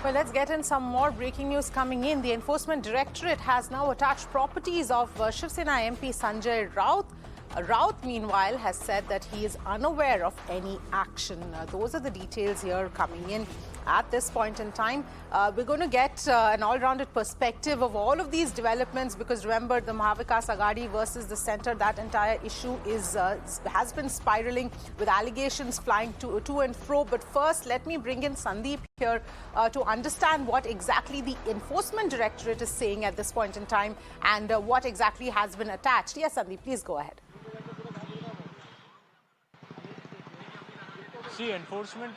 Well, let's get in some more breaking news coming in. The Enforcement Directorate has now attached properties of Shiv Sena MP Sanjay Raut. Raut, meanwhile, has said that he is unaware of any action. Those are the details here coming in at this point in time. We're going to get an all-rounded perspective of all of these developments because remember, the Mahavikas Aghadi versus the centre, that entire issue has been spiralling with allegations flying to and fro. But first, let me bring in Sandeep here to understand what exactly the Enforcement Directorate is saying at this point in time and what exactly has been attached. Yes, Sandeep, please go ahead. See, Enforcement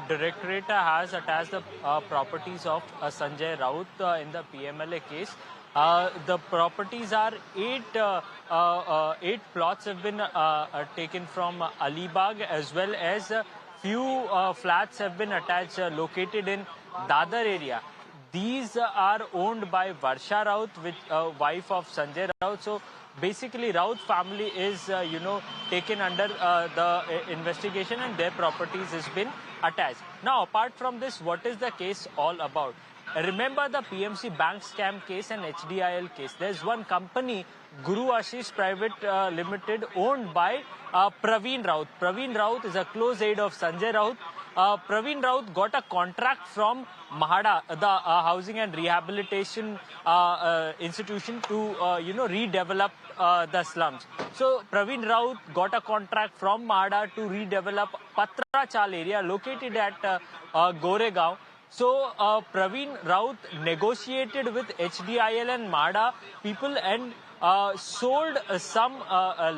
Directorate has attached the properties of Sanjay Raut in the PMLA case. The properties are eight plots have been taken from Alibaug, as well as few flats have been attached located in Dadar area. These are owned by Varsha Raut, wife of Sanjay Raut. So basically, Raut family is, taken under the investigation and their properties has been attached. Now, apart from this, what is the case all about? Remember the PMC bank scam case and HDIL case. There's one company, Guru Ashish Private Limited, owned by Praveen Raut. Praveen Raut is a close aide of Sanjay Raut. Praveen Raut got a contract from Mahada, the Housing and Rehabilitation Institution to, redevelop the slums. So Praveen Raut got a contract from Mahada to redevelop Patra Chawl area located at Goregaon. So Praveen Raut negotiated with HDIL and Mahada people and sold some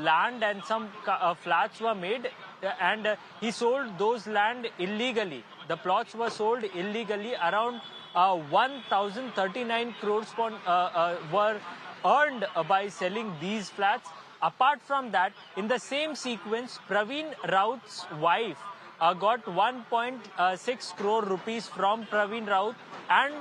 land, and some flats were made, and he sold those land illegally. The plots were sold illegally. Around 1,039 crores were earned by selling these flats. Apart from that, in the same sequence, Praveen Raut's wife got 1.6 crore rupees from Praveen Raut, and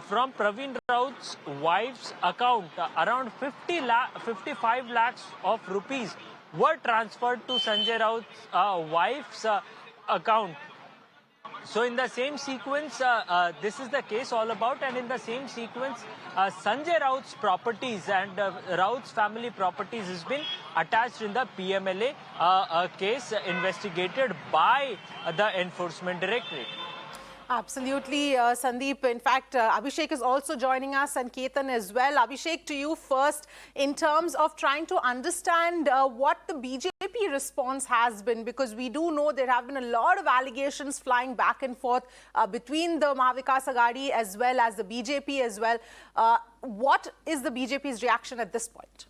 from Praveen Raut's wife's account, around 55 lakhs of rupees were transferred to Sanjay Raut's wife's account. So in the same sequence, this is the case all about, and in the same sequence, Sanjay Raut's properties and Raut's family properties has been attached in the PMLA case investigated by the Enforcement Directorate. Absolutely, Sandeep. In fact, Abhishek is also joining us and Ketan as well. Abhishek, to you first, in terms of trying to understand what the BJP response has been, because we do know there have been a lot of allegations flying back and forth between the Mahavikas Aghadi as well as the BJP as well. What is the BJP's reaction at this point?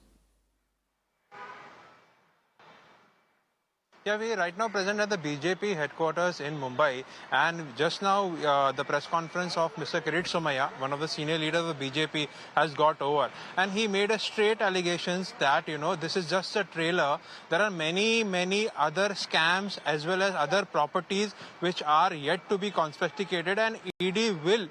Yeah, we are right now present at the BJP headquarters in Mumbai, and just now the press conference of Mr. Kirit Somaiya, one of the senior leaders of the BJP, has got over, and he made a straight allegations that, this is just a trailer. There are many other scams as well as other properties which are yet to be confiscated, and ED will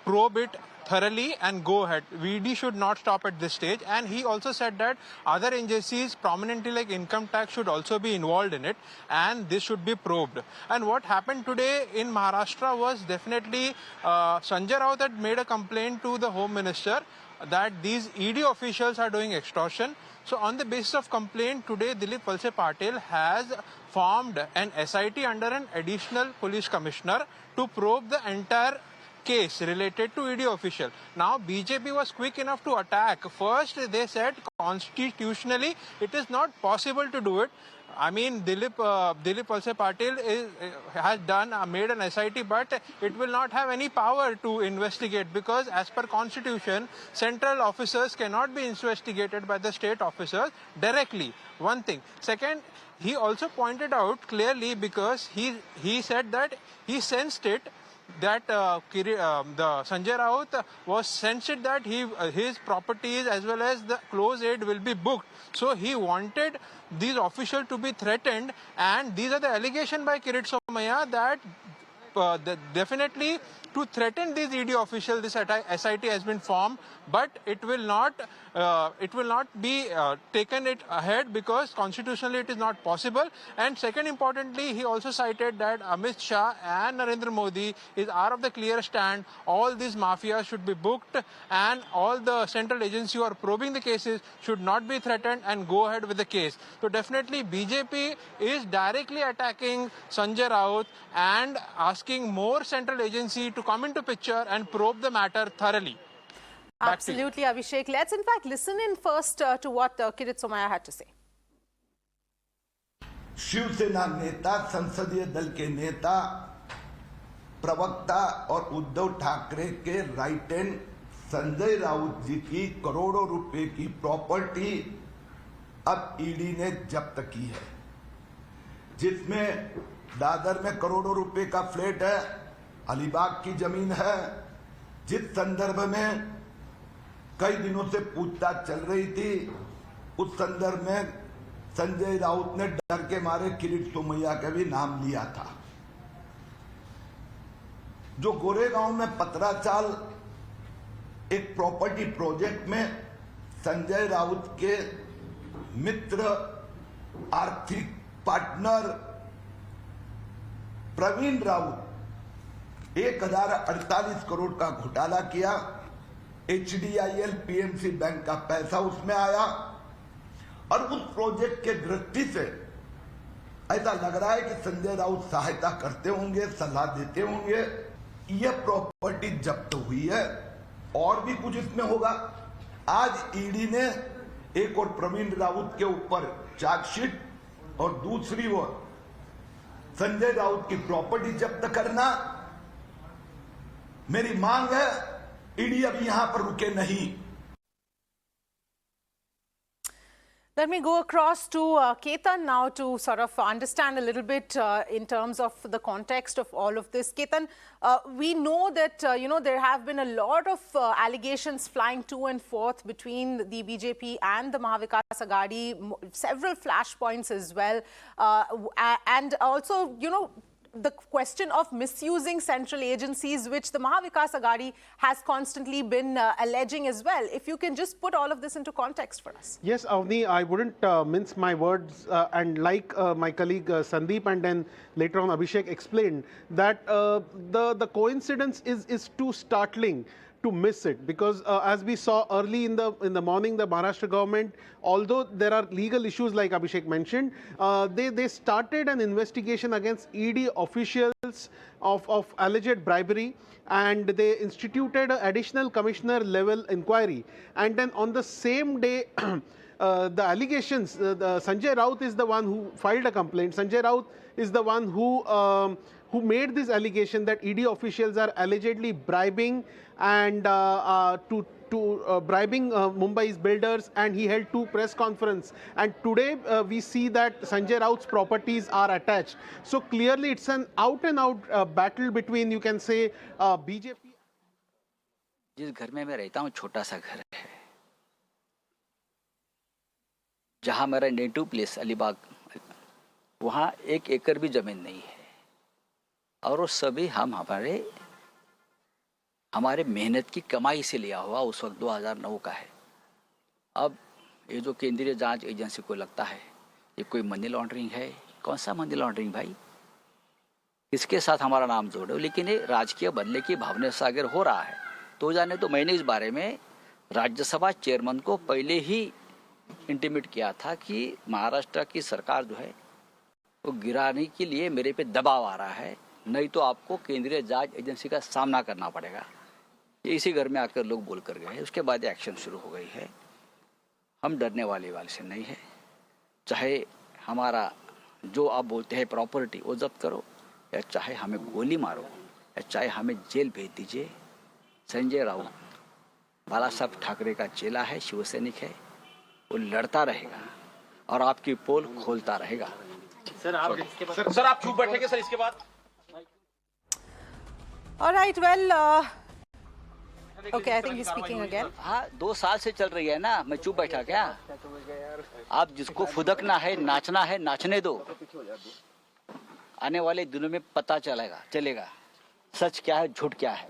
probe it thoroughly and go ahead. ED should not stop at this stage. And he also said that other agencies prominently like income tax should also be involved in it, and this should be probed. And what happened today in Maharashtra was definitely Sanjay Raut had made a complaint to the Home Minister that these ED officials are doing extortion. So on the basis of complaint, today Dilip Walse Patil has formed an SIT under an additional police commissioner to probe the entire case related to ED official. Now BJP was quick enough to attack. First they said constitutionally it is not possible to do it. I mean, Dilip Walse Patil has made an SIT, but it will not have any power to investigate, because as per constitution, central officers cannot be investigated by the state officers directly. One thing. Second, he also pointed out clearly, because he said that he sensed it, that the Sanjay Raut was sensed that his properties as well as the close aid will be booked. So he wanted these officials to be threatened, and these are the allegation by Kirit Somaiya that definitely to threaten these ED officials, this SIT has been formed, but it will not be taken it ahead because constitutionally it is not possible. And second, importantly, he also cited that Amit Shah and Narendra Modi are of the clear stand. All these mafias should be booked, and all the central agencies who are probing the cases should not be threatened and go ahead with the case. So definitely BJP is directly attacking Sanjay Raut and asking more central agency to come into picture and probe the matter thoroughly. Absolutely, Abhishek. Let's in fact listen in first to what Kirit Somaiya had to say. Shiv सेना नेता, संसदीय दल के नेता, प्रवक्ता और उद्धव ठाकरे के right hand Sanjay Raut जी की करोड़ों रुपए की प्रॉपर्टी अब ईडी ने जब्त की है, जिसमें दादर में करोड़ों रुपए का फ्लैट है, अलीबाग की जमीन है, जिस संदर्भ में कई दिनों से पूछताछ चल रही थी। उस संदर्भ में संजय राउत ने डर के मारे किरीट सोमैया का भी नाम लिया था। जो गोरेगांव में पतराचाल एक प्रॉपर्टी प्रोजेक्ट में संजय राउत के मित्र, आर्थिक पार्टनर प्रवीण राउत 1048 करोड़ का घोटाला किया। HDIL PMC बैंक का पैसा उसमें आया और उस प्रोजेक्ट के दृष्टि से ऐसा लग रहा है कि संजय राउत सहायता करते होंगे, सलाह देते होंगे। यह प्रॉपर्टी जब्त हुई है और भी कुछ इसमें होगा। आज ईडी ने एक और प्रवीण राउत के ऊपर चार्जशीट और दूसरी ओर संजय राउत की प्रॉपर्टी जब्त करना। मेरी मांग है ईडी अभी यहां पर रुके नहीं। Let me go across to Ketan now to sort of understand a little bit in terms of the context of all of this. Ketan, we know that, there have been a lot of allegations flying to and forth between the BJP and the Mahavikas Aghadi, several flashpoints as well. And also, the question of misusing central agencies, which the Mahavikas Aghadi has constantly been alleging as well. If you can just put all of this into context for us. Yes, Avni, I wouldn't mince my words, and like my colleague Sandeep and then later on Abhishek explained, that the coincidence is too startling to miss it, because as we saw early in the morning, the Maharashtra government, although there are legal issues like Abhishek mentioned, they started an investigation against ED officials of alleged bribery, and they instituted an additional commissioner level inquiry. And then on the same day, the allegations, Sanjay Raut is the one who filed a complaint. Sanjay Raut is the one who made this allegation that ED officials are allegedly bribing and bribing Mumbai's builders, and he held 2 press conferences. And today we see that Sanjay Raut's properties are attached. So clearly it's an out-and-out battle between, you can say, BJP. जिस घर में मैं रहता हूँ छोटा सा घर है, जहाँ मेरा नेटिव प्लेस अलीबाग, वहाँ 1 एकड़ भी जमीन नहीं है, और वो सभी हमारे मेहनत की कमाई से लिया हुआ उस वक्त 2009 का है। अब ये जो केंद्रीय जांच एजेंसी को लगता है ये कोई मनी लॉन्ड्रिंग है, कौन सा मनी लॉन्ड्रिंग भाई, इसके साथ हमारा नाम जोड़ो, लेकिन ये राजकीय बदले की भावना से अगर हो रहा है तो जाने। तो मैंने इस बारे में राज्यसभा चेयरमैन को पहले ही इंटीमेट किया था कि महाराष्ट्र की सरकार जो है वो गिराने के लिए मेरे पे दबाव आ रहा है, नहीं तो आपको केंद्रीय जांच एजेंसी का सामना करना पड़ेगा। इसी घर में आकर लोग बोल कर गए हैं। उसके बाद एक्शन शुरू हो गई है। हम डरने वाले से नहीं है, चाहे हमारा जो आप बोलते हैं प्रॉपर्टी वो जब्त करो, या चाहे हमें गोली मारो, या चाहे हमें जेल भेज दीजिए। संजय राउत बालासाहेब ठाकरे का चेला है, शिव सैनिक है, वो लड़ता रहेगा और आपकी पोल खोलता रहेगा। सर आप चुप बैठेंगे सर इसके बाद? All right, well, okay, I think he's speaking again. हाँ, 2 साल से चल रही है ना, मैं चुप बैठा क्या? आप जिसको फुदकना है, नाचना है, नाचने दो। आने वाले दिनों में पता चलेगा। सच क्या है, झूठ क्या है।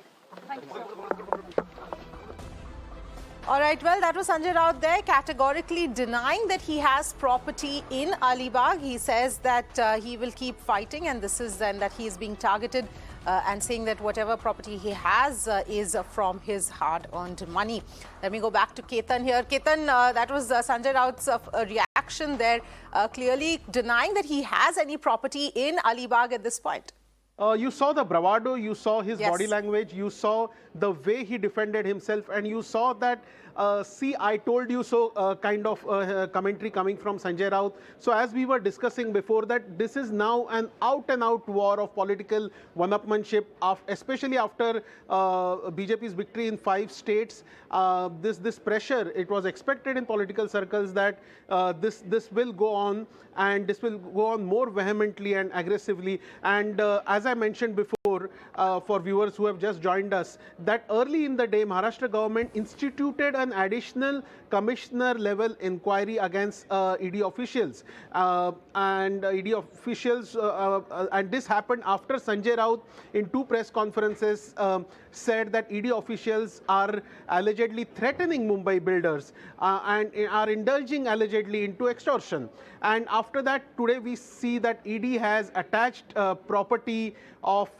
All right, well, that was Sanjay Raut there, categorically denying that he has property in Alibaug. He says that he will keep fighting, and this is then that he is being targeted and saying that whatever property he has is from his hard-earned money. Let me go back to Ketan here. Ketan, that was Sanjay Raut's reaction there, clearly denying that he has any property in Alibaug at this point. You saw the bravado, you saw his Yes. body language, you saw the way he defended himself, and you saw that see, I told you so kind of commentary coming from Sanjay Raut. So as we were discussing before, that this is now an out-and-out war of political one-upmanship, especially after BJP's victory in 5 states. This pressure, it was expected in political circles that this will go on, and this will go on more vehemently and aggressively. And as I mentioned before, for viewers who have just joined us, that early in the day, Maharashtra government instituted an additional commissioner level inquiry against ED officials. And this happened after Sanjay Raut in 2 press conferences said that ED officials are allegedly threatening Mumbai builders and are indulging allegedly into extortion. And after that, today we see that ED has attached property of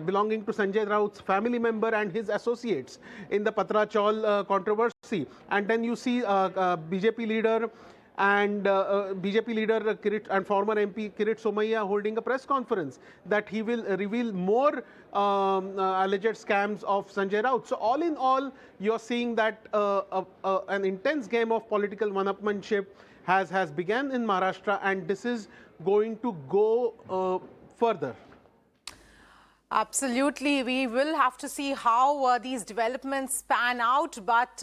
belonging to Sanjay Raut's family member and his associates in the Patra Chawl controversy. And then you see BJP leader and Kirit and former MP Kirit Somaiya holding a press conference that he will reveal more alleged scams of Sanjay Raut. So all in all, you're seeing that an intense game of political one-upmanship has begun in Maharashtra, and this is going to go further. Absolutely. We will have to see how these developments pan out, but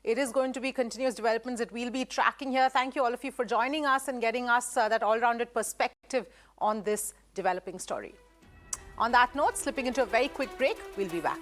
it is going to be continuous developments that we'll be tracking here. Thank you all of you for joining us and getting us that all-rounded perspective on this developing story. On that note, slipping into a very quick break, we'll be back.